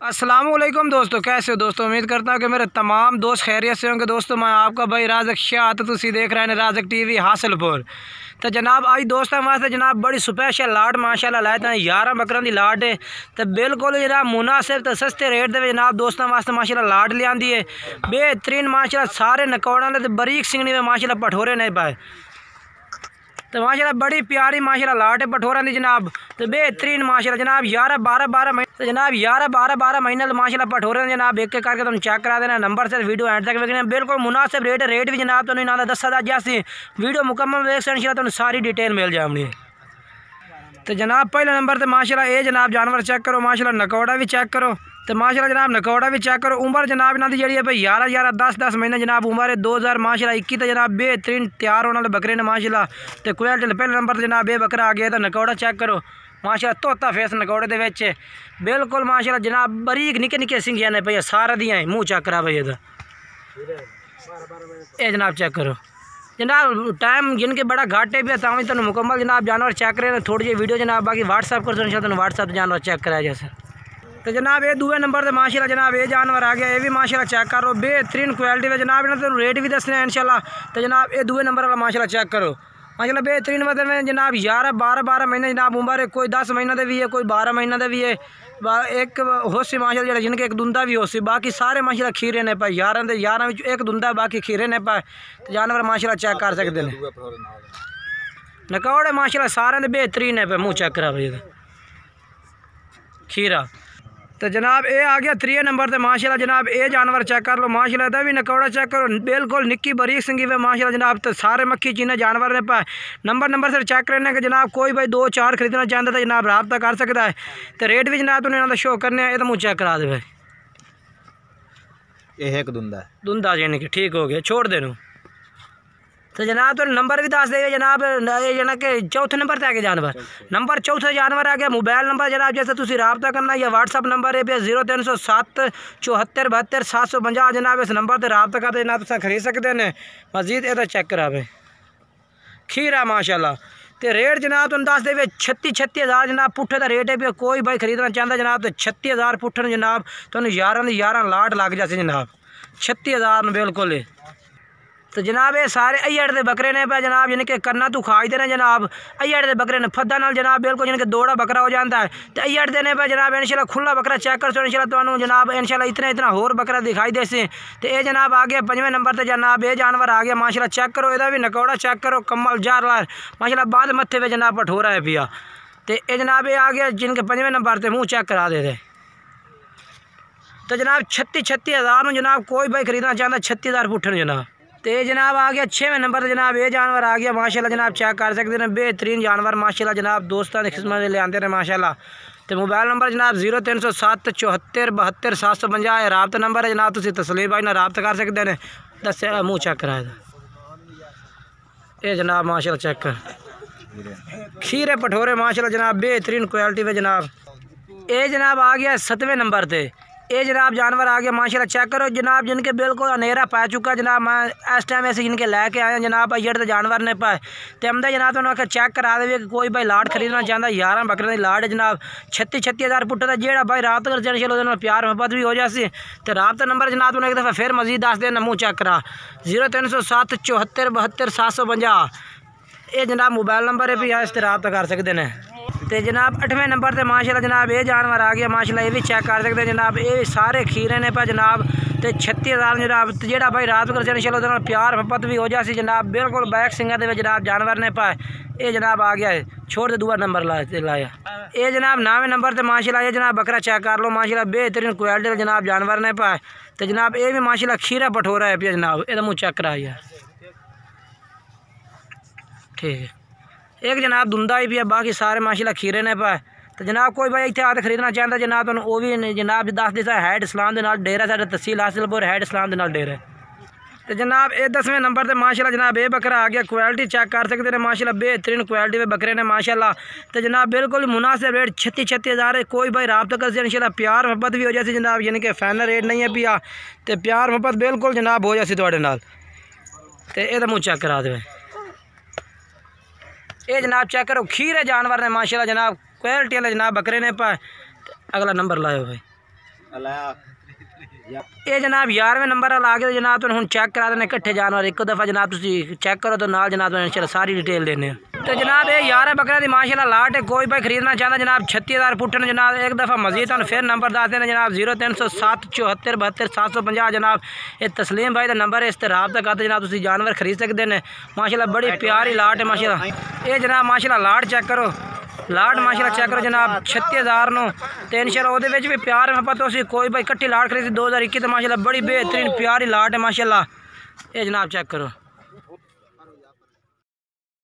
अस्सलामुअलैकुम दोस्तों, कैसे हो दोस्तों। उम्मीद करता हूँ कि मेरे तमाम दोस्त खैरियत से होंगे। दोस्तों मैं आपका भाई राज़क शाह, तो तुसी देख रहे हैं राज़क टीवी हासिलपुर। तो जनाब आज दोस्तों वास्ते जनाब बड़ी स्पेशल लाट माशाल्लाह लाए थे। 11 बकरों की लाट है तो बिल्कुल जनाब मुनासिब तो सस्ते रेट दे जनाब दोस्तों वास्ते माशाल्लाह लाट ले आंदी है। बेहतरीन माशाल्लाह सारे नकौड़ा ने बरीक सिंगनी में माशाल्लाह पठोरे नहीं पाए। तो माशाल्लाह बड़ी प्यारी माशाल्लाह लाट है पठोरा दी जनाब। तो बेहतरीन माशाल्लाह जनाब 11-12 महीने तो जनाब 11-12 महीने माशाल्लाह पठोरे जनाब एक एक करके तुम चेक करा देना। नंबर से वीडियो एंड तक देखना, बिल्कुल मुनासिब रेट है। रेट भी जनाब तो नहीं 10,000 जैसी वीडियो मुकम्मल देख से इंशाल्लाह तुम सारी डिटेल मिल जाएगी। तो जनाब पहले नंबर तो माशाल्लाह ये जनाब जानवर चेक करो, माशाल्लाह नकौड़ा भी चेक करो। तो माशाल्लाह जनाब नकौड़ा भी चेक करो। उम्र जनाब इन्हों की जी है भाई 11 10 महीने जनाब उम्र है। 2000 माशाल्लाह 21 तो जनाब बेहतरीन तैयार होने वाले बकरे ने माशाल्लाह। तो क्वालिटी पहले नंबर तो जनाब ये बकरा आ गया। तो नकौड़ा चेक करो माशाल्लाह तोता फेस नकौड़े दे विच बिल्कुल माशाल्लाह जनाब बरीक निके निके सिंगियां ने भैया सारा दियाँ मूँह चेक करा भैया। ये जनाब चेक करो जनाब टाइम जिनके बड़ा घाटे भी है ताकि तुम मुकम्मल जनाब जानवर चेक करें। थोड़ी जी वीडियो जनाब बाकी व्हाट्सअप कर इंशाल्लाह व्हाट्सअप जानवर चेक कराया जैसे। तो जनाब ये दूसरे नंबर से माशाल्लाह जनाब ये जानवर आ गया। ये भी माशाल्लाह चेक करो बेहतरीन क्वालिटी में जनाब इन्होंने तो रेट भी दसने हैं इंशाल्लाह। तो जनाब ये दूसरे नंबर वाला माशाल्लाह चेक करो माशाल्लाह बेहतरीन मतलब में जनाब 11-12 महीने जनाब उम्र है। कोई 10 महीना दे भी है, कोई 12 महीना दे भी है। एक होसी माशाल्लाह जिनके एक दुंदा भी होसी, बाकी सारे माशाल्लाह खीरे ने पाए। 11 में एक दुंदा बाकी खीरे ने पाए। तो जानवर माशाल्लाह चेक कर सकते हैं। नकौड़े माशाल्लाह सारे दे बेहतरीन है पे मुँह चेक करा भाई खीरा। तो जनाब ये आ गया 3 नंबर से माशाल्लाह जनाब ये जानवर चेक कर लो माशाल्लाह। इधर भी नकौड़ा चेक करो बिल्कुल निक्की बरीक सिंगी पे माशाल्लाह जनाब। तो सारे मक्खी चीने जानवर ने पाए। नंबर से चेक करने के जनाब कोई भाई 2-4 खरीदना चाहता है जनाब रब्ता कर सकता है। तो रेट भी जनाब तुमने शो करने ये तो मुँह चेक करा दे भाई। ये एक दुंदा यानी कि ठीक हो गया छोड़ देना। तो जनाब तो नंबर भी दस देगा जनाब। ये जना कि चौथे नंबर से आ गया जानवर। नंबर चौथे जानवर आ गया। मोबाइल नंबर जनाब जैसे तुम रब्ता करना या व्हाट्सअप नंबर है 0307 74 72 750 जनाब। इस नंबर से रब्ता करते जनाब तुम खरीद सकते हैं। मजीद ये चेक करा भाई खीरा माशाल्लाह। तो रेट जनाब तुम दस दे 36,000 जनाब पुट्ठे का रेट है। कोई भाई खरीदना चाहता जनाब तो 36,000 पुट्ठे जनाब तुम 11 लाट लग जाते जनाब 36,000 बिल्कुल। तो जनाब ये सारे अय्यड़ के बकरे ने पे जनाब जिनके कन्ना तू खाई देने जनाब। अय्यड़ के बकरे ने फद्दा नाल जनाब बिल्कुल जिनके दौड़ा बकरा हो जाता है। तो अय्यड़ देने पे जनाब इंशाल्लाह खुला बकरा चेक कर सो इंशाल्लाह तो जनाब इंशाल्लाह इतना होर बकरा दिखाई दे से। तो ये जनाब आ गया 5वें नंबर से जनाब ये जानवर आ गया माशाल्लाह चेक करो। इधर भी नकौड़ा चेक करो कम्मल जार माशाल्लाह बाद मत्थे पे जनाब पठोरा है पिया। तो ये जनाब ये आ गया जिनके 5वें नंबर से मुँह चेक करा दे। तो जनाब 36,000 में जनाब कोई भाई खरीदना चाहता 36,000 पुट्ठन जनाब। तो ये जनाब आ गया 6वें नंबर जनाब ये जानवर आ गया माशाल्लाह जनाब चेक कर सकते हैं। बेहतरीन जानवर माशाल्लाह जनाब दोस्तों की खिदमत ले आते हैं माशाल्लाह। तो मोबाइल नंबर जनाब 0307 74 72 750 है। रब्ता नंबर है जनाब तुम तसलीम भाई ना रब्ता कर सकते हैं। दस मुँह चेक कराए ये जनाब माशाल्लाह चेक कर खीरे पठोरे माशाल्लाह जनाब बेहतरीन क्वालिटी में जनाब। ये जनाब आ गया 7वें नंबर से ये जनाब जानवर आ गया माशाल्लाह चेक करो जनाब जिनके बिल्कुल अनेरा पा चुका जनाब। मैं इस टाइम ऐसे जिनके लैके आया जनाब अय्यड़ तो जानवर ने पाए। तो अमदा जनाब तो आखिर चेक करा दे कि कोई भाई लाट खरीदना चाहता 11 बकरे की लाट है जनाब 36,000 पुट्ठे का जेड़ा भाई रात कर चलो प्यार मोहब्बत भी हो जासी। तो रब्ता नंबर जनाब तुमने एक दफ़ा फिर मजीद दस देना मुँह चेक करा 0307 74 72 750 ये जनाब मोबाइल नंबर है भी इस तरह रब्ता कर सकते हैं। तो जनाब 8वें नंबर से माशाल्लाह जनाब ये जानवर आ गया माशाल्लाह ये भी चेक कर सकते हैं जनाब। ये सारे खीरे ने पे जनाब। तो 36,000 जनाब जेड़ा भाई रात कर चलो प्यार मोहब्बत भी हो जासी जनाब बिल्कुल बैक सिंगर दे जनाब जानवर ने पाए। ये जनाब आ गया है छोड़ दे दूसरा नंबर लाया। ये जनाब 9वें नंबर से माशाल्लाह ये जनाब बकरा चेक कर लो माशाल्लाह बेहतरीन क्वालिटी जनाब जानवर ने पाए। तो जनाब ये भी माशाल्लाह खीरा पठोरा है पिया जनाब। ये मुँह चेक करा ठीक है। एक जनाब दुंदा ही पिया बाकी सारे माशाल्लाह खीरे ने पाए। तो जनाब कोई भाई इतने आते खरीदना चाहता जनाब तो वो भी जनाब दस दिसा हैड इस्लाम के नाल डेरा साढ़े तहसील हासिलपुर हैड इस्लाम के नाल डेरा। तो जनाब ये 10वें नंबर से माशाल्लाह जनाब ये बकरा आ गया क्वालिटी चेक कर सकते हैं माशाल्लाह बेहतरीन क्वालिटी में बकरे ने माशाल्लाह। तो जनाब बिल्कुल मुनासिब रेट 36,000 है। कोई भाई रब्ता कर इंशाल्लाह प्यार मोहब्बत भी हो जाती जनाब यानी कि फाइनल रेट नहीं है पिया। तो प्यार मोहब्बत बिल्कुल जनाब हो जाती थोड़े नाल। तो ये मुँह चेक करा दे ये जनाब चेक करो खीरे जानवर ने माशाल्लाह जनाब क्वालिटी वाले जनाब बकरे ने पाए। अगला नंबर लाओ भाई ये जनाब 11वें नंबर वाला आ गया जनाब। तो हम चेक करा देने कट्ठे जानवर एक दफ़ा जनाब तुम चेक करो तो नाल जनाब इंशाल्लाह सारी डिटेल देने। तो जनाब ये 11 बकरा की माशाल्लाह लाट है। कोई भाई खरीदना चाहता जनाब 36,000 पुट्टन जनाब। एक दफ़ा मजीद हम फिर नंबर दस देना जनाब 0307 74 72 750 जनाब। ये तस्लीम भाई का नंबर है, इस तरह रब्ता करते जनाब तुम जानवर खरीद सकते हैं। माशाल्लाह बड़ी प्यारी लाट है माशाल्लाह। ये जनाब माशाल्लाह लाट चेक करो, लाट माशाल्लाह चेक करो जनाब 36,000 नो। तो इंशाल्लाह ओदे विच भी प्यार में पता उसी कोई भाई कट्टी लाट खरीदी 2021 तो माशाल्लाह बड़ी बेहतरीन प्यारी लाट है माशाल्लाह। ये जनाब चेक करो।